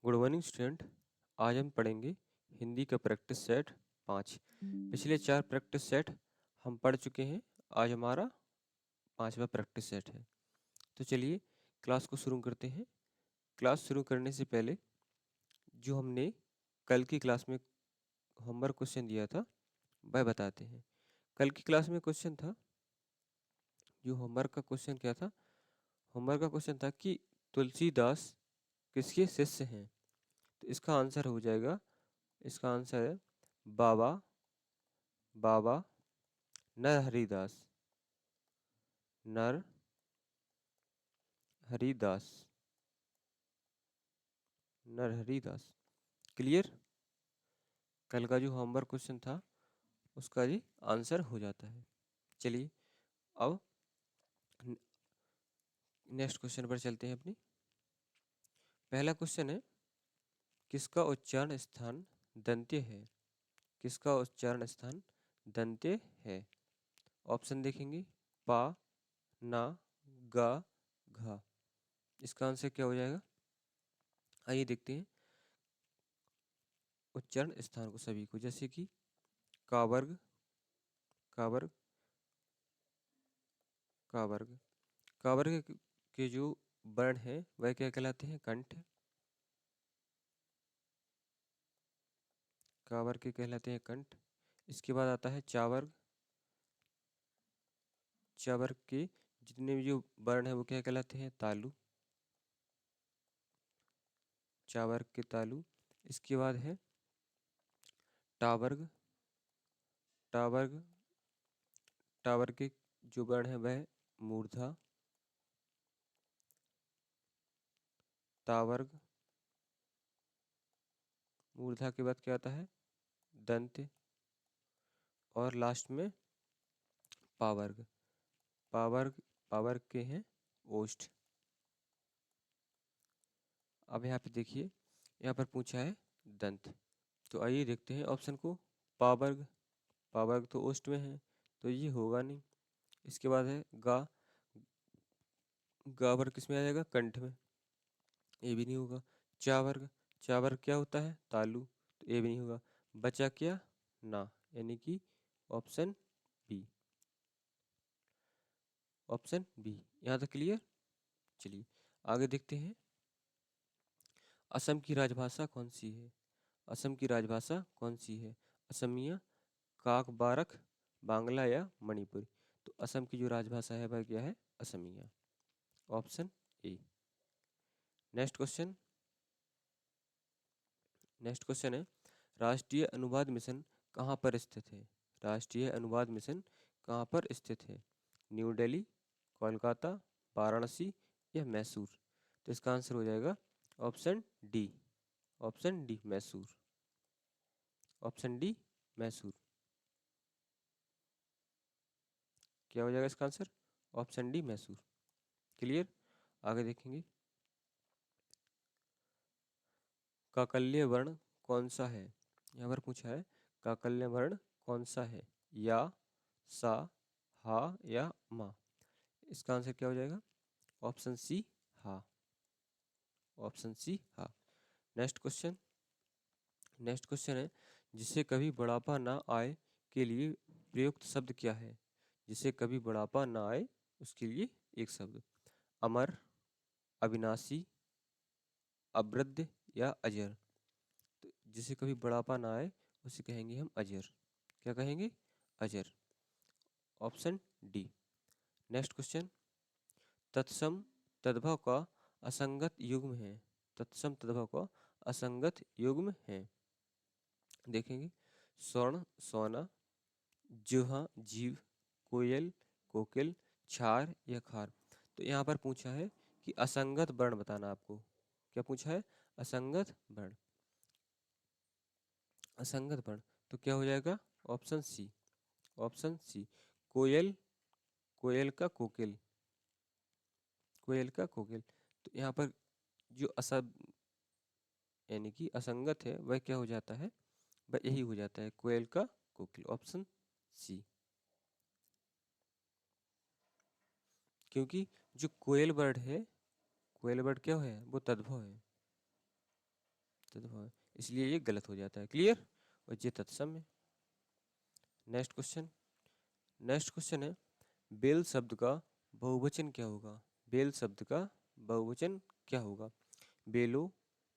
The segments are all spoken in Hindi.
Good morning student. आज हम पढ़ेंगे हिंदी का प्रैक्टिस सेट 5। पिछले 4 प्रैक्टिस सेट हम पढ़ चुके हैं। आज हमारा 5वां प्रैक्टिस सेट है। तो चलिए क्लास को शुरू करते हैं। क्लास शुरू करने से पहले जो हमने कल की क्लास में होमवर्क क्वेश्चन दिया था वह बताते हैं। कल की क्लास में क्वेश्चन था, जो होमवर्क का क्वेश्चन क्या था? होमवर्क का क्वेश्चन था कि तुलसीदास किसके शिष्य हैं? तो इसका आंसर हो जाएगा, इसका आंसर है बाबा बाबा नरहरिदास। नरहरिदास नरहरिदास। क्लियर? कल का जो होमवर्क क्वेश्चन था उसका जी आंसर हो जाता है। चलिए अब नेक्स्ट क्वेश्चन पर चलते हैं अपनी। पहला क्वेश्चन है, किसका उच्चारण स्थान दंत्य है? किसका उच्चारण स्थान दंत्य है? ऑप्शन देखेंगे, पा, ना, गा, घा। इसका आंसर क्या हो जाएगा? आइए देखते हैं उच्चारण स्थान को सभी को, जैसे कि कावर्ग, कावर्ग, कावर्ग। कावर्ग के जो वर्ण हैं वह क्या कहलाते हैं? कंठ। कावर्ग के कहलाते हैं कंठ। इसके बाद आता है चावर्ग। चावर्ग के जितने भी जो वर्ण हैं वो क्या कहलाते हैं? तालु। चावर्ग के तालु। इसके बाद है टावर्ग। टावर्ग, टावर्ग के जो वर्ण है वह मूर्धा। तावर्ग, मूर्धा के बाद क्या आता है? दंत। और लास्ट में पावर्ग। पावर्ग, पावर्ग के हैं ओष्ठ। अब यहाँ पे देखिए, यहाँ पर पूछा है दंत। तो आइए देखते हैं ऑप्शन को। पावर्ग, पावर्ग तो ओष्ठ में है तो ये होगा नहीं। इसके बाद है गा। गा वर्ग किस में आ जाएगा? कंठ में, ये भी नहीं होगा। चा वर्ग, चा वर्ग क्या होता है? तालु, तो ये भी नहीं होगा। बचा क्या? ना, यानी कि ऑप्शन बी। Option B. यहाँ तक क्लियर? चलिए आगे देखते हैं। असम की राजभाषा कौन सी है? असम की राजभाषा कौन सी है? असमिया, काकबारक, बांग्ला या मणिपुरी? तो असम की जो राजभाषा है वह क्या है? Asamiya. Option A. Next question. Next question है, राष्ट्रीय अनुवाद मिशन कहाँ पर स्थित है? राष्ट्रीय अनुवाद मिशन कहाँ पर स्थित है? न्यू दिल्ली, कोलकाता, वाराणसी या मैसूर? तो इसका आंसर हो जाएगा option D. Option D Mysore. Option D Mysore. क्या हो जाएगा इसका answer? Option D Mysore. Clear? आगे देखेंगे। काकल्य वर्ण कौन सा है? यहाँ पर पूछा है काकल्य वर्ण कौन सा है? या, सा, हा या मा? इसका आंसर क्या हो जाएगा? ऑप्शन सी हा। ऑप्शन सी हा। Next question. नेक्स्ट क्वेश्चन है, जिसे कभी बुढ़ापा ना आए के लिए प्रयुक्त शब्द क्या है? जिसे कभी बुढ़ापा ना आए उसके लिए एक शब्द। अमर, अविनाशी, अवृद्ध या अजर? तो जिसे कभी बुढ़ापा ना आए उसे कहेंगे हम अजर। क्या कहेंगे? अजर। Option D. Next question. तत्सम तद्भव का असंगत युग्म है। तत्सम तद्भव का असंगत युग्म है। देखेंगे, स्वर्ण, सोना, जुहा, जीव, कोयल, कोकिल, छार या खार? तो यहाँ पर पूछा है कि असंगत वर्ण बताना आपको। क्या पूछा है? असंगत वर्ण। असंगत वर्ण तो क्या हो जाएगा? Option C. Option C. कोयल, कोयल का कोकिल, कोयल का कोकिल। तो यहाँ पर जो असब यानी कि असंगत है वह क्या हो जाता है? वह यही हो जाता है, कोयल का कोकिल। Option C. क्योंकि जो कोयल बर्ड है, कोयल बर्ड क्या है? वो तद्भव है। तद्भव, इसलिए ये गलत हो जाता है। क्लियर, और ये तत्सम है। नेक्स्ट क्वेश्चन, नेक्स्ट क्वेश्चन है बेल शब्द का बहुवचन क्या होगा? बेल शब्द का बहुवचन क्या होगा? बेलो,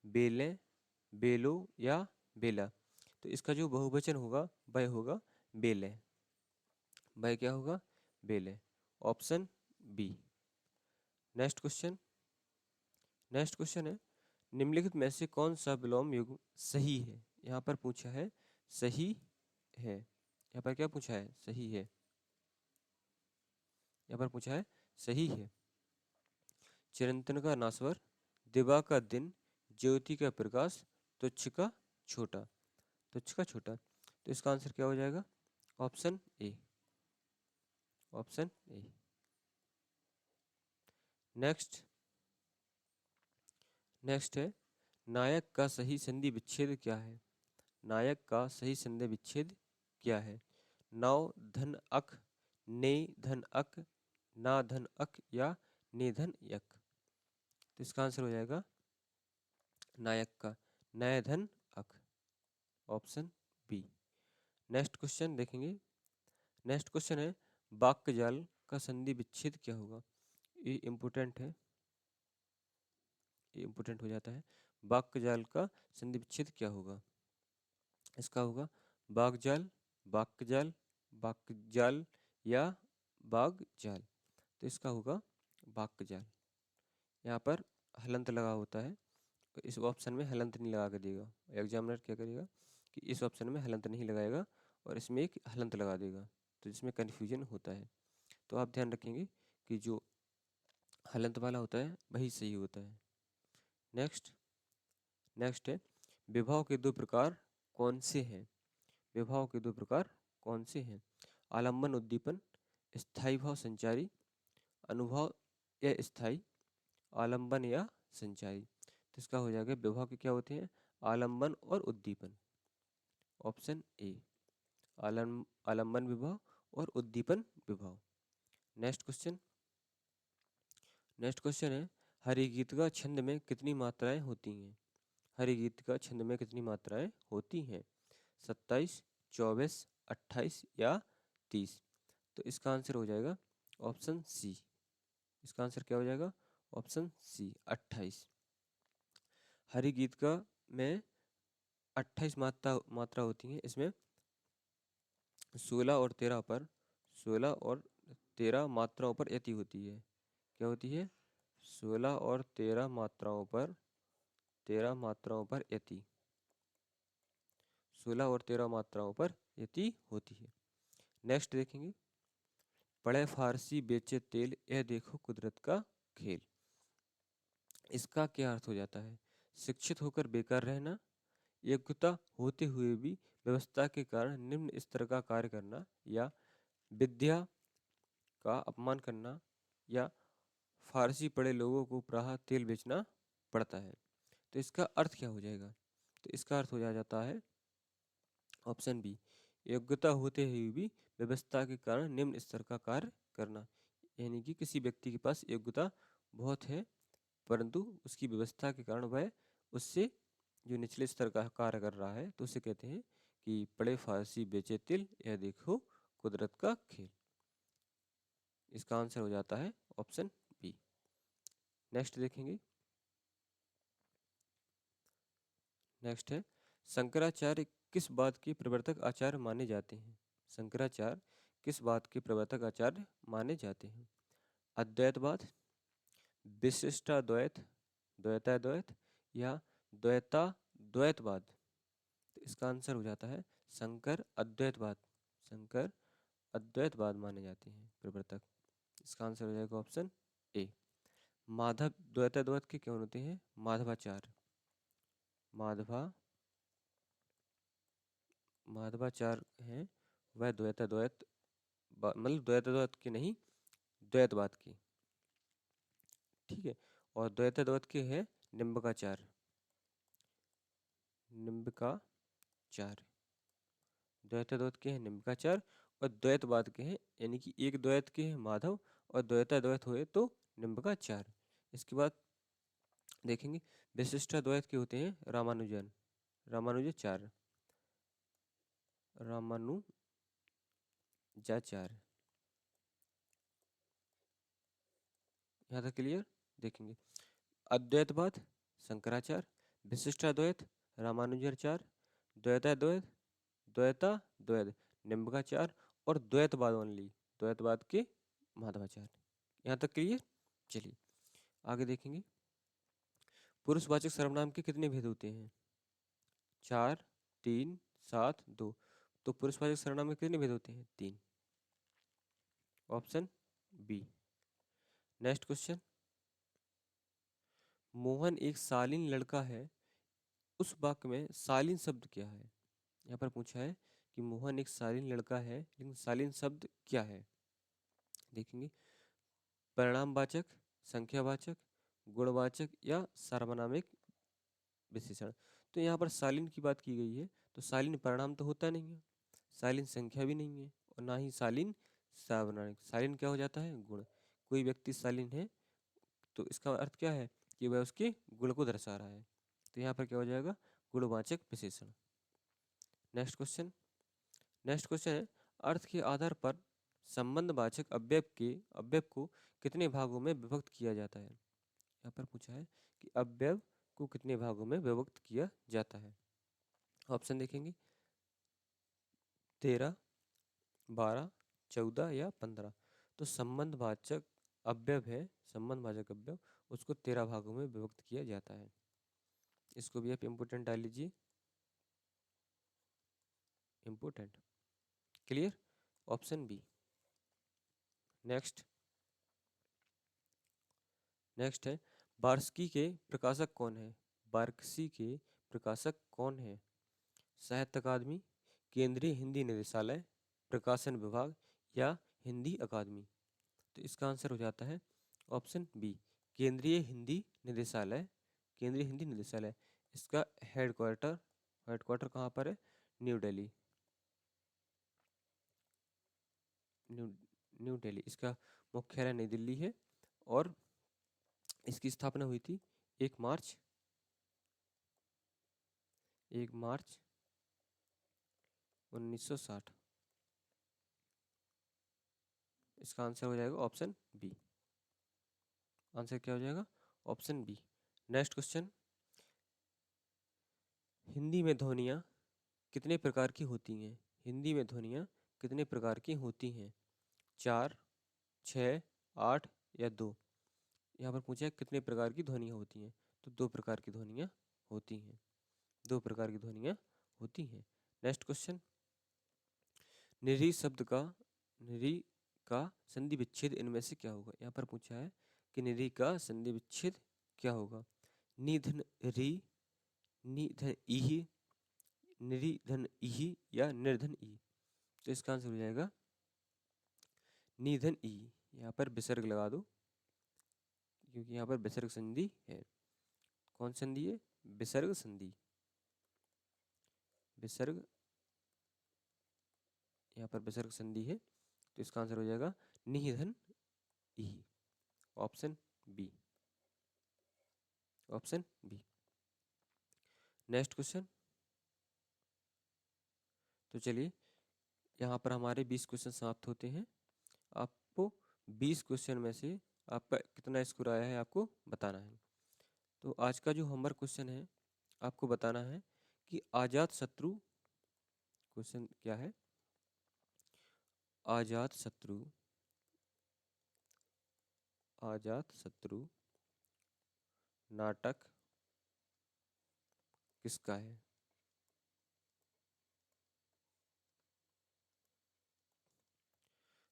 बेलें, बेलो या बेला। तो इसका जो बहुवचन होगा वह होगा बेलें। वह क्या होगा? बेलें। Option B. Next question, next question है निम्नलिखित में से कौन सा विलोम युग्म सही है? यहाँ पर पूछा है सही है। यहाँ पर क्या पूछा है? सही है। यहाँ पर पूछा है सही है। चिरंतन का नासवर, दिवा का दिन, ज्योति का प्रकाश, तुच्छ का छोटा। तुच्छ का छोटा, तो इसका आंसर क्या हो जाएगा? Option A. Option A. Next, next है नायक का सही संधि विच्छेद क्या है? नायक का सही संधि विच्छेद क्या है? नौ धन अक, ने धन अक, ना धन अक या ने धन यक। तो इसका आंसर हो जाएगा नायक का नय धन अक। Option B. नेक्स्ट क्वेश्चन देखेंगे। नेक्स्ट क्वेश्चन है वाक्य जाल का संधि विच्छेद क्या होगा? ये इम्पोर्टेंट है, ये इम्पोर्टेंट हो जाता है। वाक्य जाल का संधि विच्छेद क्या होगा? इसका होगा बाग जाल, वाक्य जाल, वाक्य जाल या बाग जाल। तो इसका होगा वाक्य जाल। यहाँ पर हलंत लगा होता है, तो इस ऑप्शन में हलंत नहीं लगा कर देगा। एग्जामिनर क्या करेगा कि इस ऑप्शन में हलंत नहीं लगाएगा और इसमें एक हलंत लगा देगा, तो जिसमें कन्फ्यूजन होता है। तो आप ध्यान रखेंगे कि जो हलंत वाला होता है वही सही होता है। नेक्स्ट, नेक्स्ट है विभव के दो प्रकार कौन से हैं? विभव के दो प्रकार कौन से हैं? आलंबन उद्दीपन, स्थायी भाव संचारी, अनुभव या स्थायी, आलंबन या संचारी। तो इसका हो जाएगा विभव के क्या होते हैं? आलंबन और उद्दीपन। ऑप्शन ए आलंबन विभव और उद्दीपन विभव। नेक्स्ट क्वेश्चन, नेक्स्ट क्वेश्चन है हरिगीत का छंद में कितनी मात्राएं होती हैं? हरिगीत का छंद में कितनी मात्राएं होती हैं? 27, 24, 28 या 30। तो इसका आंसर हो जाएगा ऑप्शन सी। इसका आंसर क्या हो जाएगा? Option C 28। हरिगीत का में 28 मात्रा होती हैं। इसमें 16 और 13 पर 16 और 13 मात्राओं पर यति होती है। क्या होती है? 16 और 13 मात्राओं पर 13 मात्राओं पर यति। 16 और 13 मात्राओं पर यति होती है। नेक्स्ट देखेंगे पढ़े फारसी बेचे तेल यह देखो कुदरत का खेल। इसका क्या अर्थ हो जाता है? शिक्षित होकर बेकार रहना, योग्यता होते हुए भी व्यवस्था के कारण निम्न स्तर का कार्य करना, या विद्या का अपमान करना, या फारसी पढ़े लोगों को प्राह तेल बेचना पड़ता है। तो इसका अर्थ क्या हो जाएगा? तो इसका अर्थ हो जाता है ऑप्शन बी, योग्यता होते हुए भी व्यवस्था के कारण निम्न स्तर का कार्य करना। यानी कि किसी व्यक्ति के पास योग्यता बहुत है परंतु उसकी व्यवस्था के कारण वह उससे जो निचले स्तर का कार्य कर रहा है, तो उसे कहते हैं कि पढ़े फारसी बेचे तिल यह देखो कुदरत का खेल। इसका आंसर हो जाता है ऑप्शन बी। नेक्स्ट देखेंगे। नेक्स्ट है शंकराचार्य किस बात के प्रवर्तक आचार्य माने जाते हैं? शंकराचार्य किस बात के प्रवर्तक आचार्य माने जाते हैं? अद्वैतवाद, विशिष्टाद्वैत, द्वैताद्वैत या द्वैताद्वैतवाद। तो इसका आंसर हो जाता है शंकर अद्वैतवाद। शंकर अद्वैतवाद माने जाते हैं प्रवर्तक। इसका आंसर हो जाएगा ऑप्शन ए। माधव द्वैताद्वैत के कौन होते हैं? माधवाचार्य। माधवाचार्य हैं वह द्वैताद्वैत मतलब द्वैताद्वैत के नहीं, द्वैतवाद के। ठीक है। और द्वैताद्वैत के हैं निम्बकाचार्य। निम्बकाचार्य द्वैताद्वैत के हैं निम्बकाचार्य और द्वैतवाद के हैं, यानी कि एक द्वैत के हैं माधव और द्वैताद्वैत हुए तो निम्बकाचार्य। इसके बाद देखेंगे विशिष्टाद्वैत के होते हैं रामानुजन, रामानुजाचार्य, रामानुजाचार्य। यहाँ तक क्लियर। देखेंगे अद्वैतवाद शंकराचार्य, विशिष्टाद्वैत रामानुजाचार्य, द्वैताद्वैत द्वैताद्वैत निम्बाचार्य और द्वैतवाद ओनली द्वैतवाद के माधवाचार्य। यहाँ तक क्लियर। चलिए आगे देखेंगे पुरुषवाचक सर्वनाम के कितने भेद होते हैं? 4, 3, 7, 2। तो पुरुषवाचक सर्वनाम में कितने भेद होते हैं? 3। Option B. Next question, Mohan एक शालीन लड़का है, उस वाक्य में शालीन शब्द क्या है? यहाँ पर पूछा है कि मोहन एक शालीन लड़का है, लेकिन शालीन शब्द क्या है? देखेंगे परिणामवाचक, संख्यावाचक, गुणवाचक या सार्वनामिक विशेषण। तो यहाँ पर शालीन की बात की गई है, तो शालीन परिणाम तो होता नहीं है, शालीन संख्या भी नहीं है और ना ही शालीन सार्वनामिक। शालीन क्या हो जाता है? गुण। कोई व्यक्ति शालीन है तो इसका अर्थ क्या है कि वह उसके गुण को दर्शा रहा है। तो यहाँ पर क्या हो जाएगा? गुणवाचक विशेषण। नेक्स्ट क्वेश्चन, नेक्स्ट क्वेश्चन है अर्थ के आधार पर संबंधवाचक अव्यय को कितने भागों में विभक्त किया जाता है? यहाँ पर पूछा है कि अव्यय को कितने भागों में विभक्त किया जाता है? ऑप्शन देखेंगे 13, 12, 14 या 15। तो संबंधवाचक अव्यय है, संबंधवाचक अव्यय उसको 13 भागों में विभक्त किया जाता है। इसको भी आप इम्पोर्टेंट डाल लीजिए, important. Clear. Option B. Next, next है वार्षिकी के प्रकाशक कौन है? वार्षिकी के प्रकाशक कौन है? साहित्य अकादमी, केंद्रीय हिंदी निदेशालय, प्रकाशन विभाग या हिंदी अकादमी? तो इसका आंसर हो जाता है ऑप्शन बी, केंद्रीय हिंदी निदेशालय। केंद्रीय हिंदी निदेशालय इसका हेडक्वार्टर कहाँ पर है? New Delhi, new Delhi. इसका मुख्यालय नई दिल्ली है और इसकी स्थापना हुई थी 1 मार्च 1960। इसका आंसर हो जाएगा ऑप्शन बी। आंसर क्या हो जाएगा? Option B. Next question, Hindi में ध्वनियाँ कितने प्रकार की होती हैं? हिंदी में ध्वनियाँ कितने प्रकार की होती हैं? 4, 6, 8 या 2? यहाँ पर पूछा है कितने प्रकार की ध्वनियाँ होती हैं, तो 2 प्रकार की ध्वनियाँ होती हैं, 2 प्रकार की ध्वनियाँ होती हैं। नेक्स्ट क्वेश्चन, निरी शब्द का निरी का संधि विच्छेद इनमें से क्या होगा? यहाँ पर पूछा है कि निरी का संधि विच्छेद क्या होगा? निधन री, निधन इही, निरिधन इही या निर्धन ई? तो इसका आंसर हो जाएगा निधन ई। यहाँ पर विसर्ग लगा दो क्योंकि यहाँ पर विसर्ग संधि है। कौन संधि है? विसर्ग संधि। विसर्ग, यहाँ पर विसर्ग संधि है, तो इसका आंसर हो जाएगा निधन E. Option B, option B. Next question, तो चलिए यहाँ पर हमारे 20 क्वेश्चन समाप्त होते हैं। आपको 20 क्वेश्चन में से आपका कितना स्कोर आया है आपको बताना है। तो आज का जो होमवर्क क्वेश्चन है आपको बताना है कि अजात शत्रु, क्वेश्चन क्या है? अजात शत्रु, अजात शत्रु नाटक किसका है?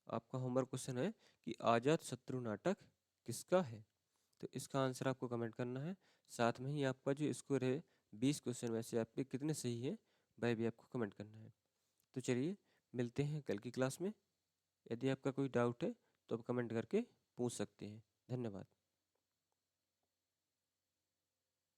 आपका होमवर्क क्वेश्चन है कि अजात शत्रु नाटक किसका है? तो इसका आंसर आपको कमेंट करना है। साथ में ही आपका जो स्कोर है 20 क्वेश्चन में से आपके कितने सही है वह भी आपको कमेंट करना है। तो चलिए मिलते हैं कल की क्लास में। यदि आपका कोई डाउट है तो आप कमेंट करके पूछ सकते हैं। धन्यवाद।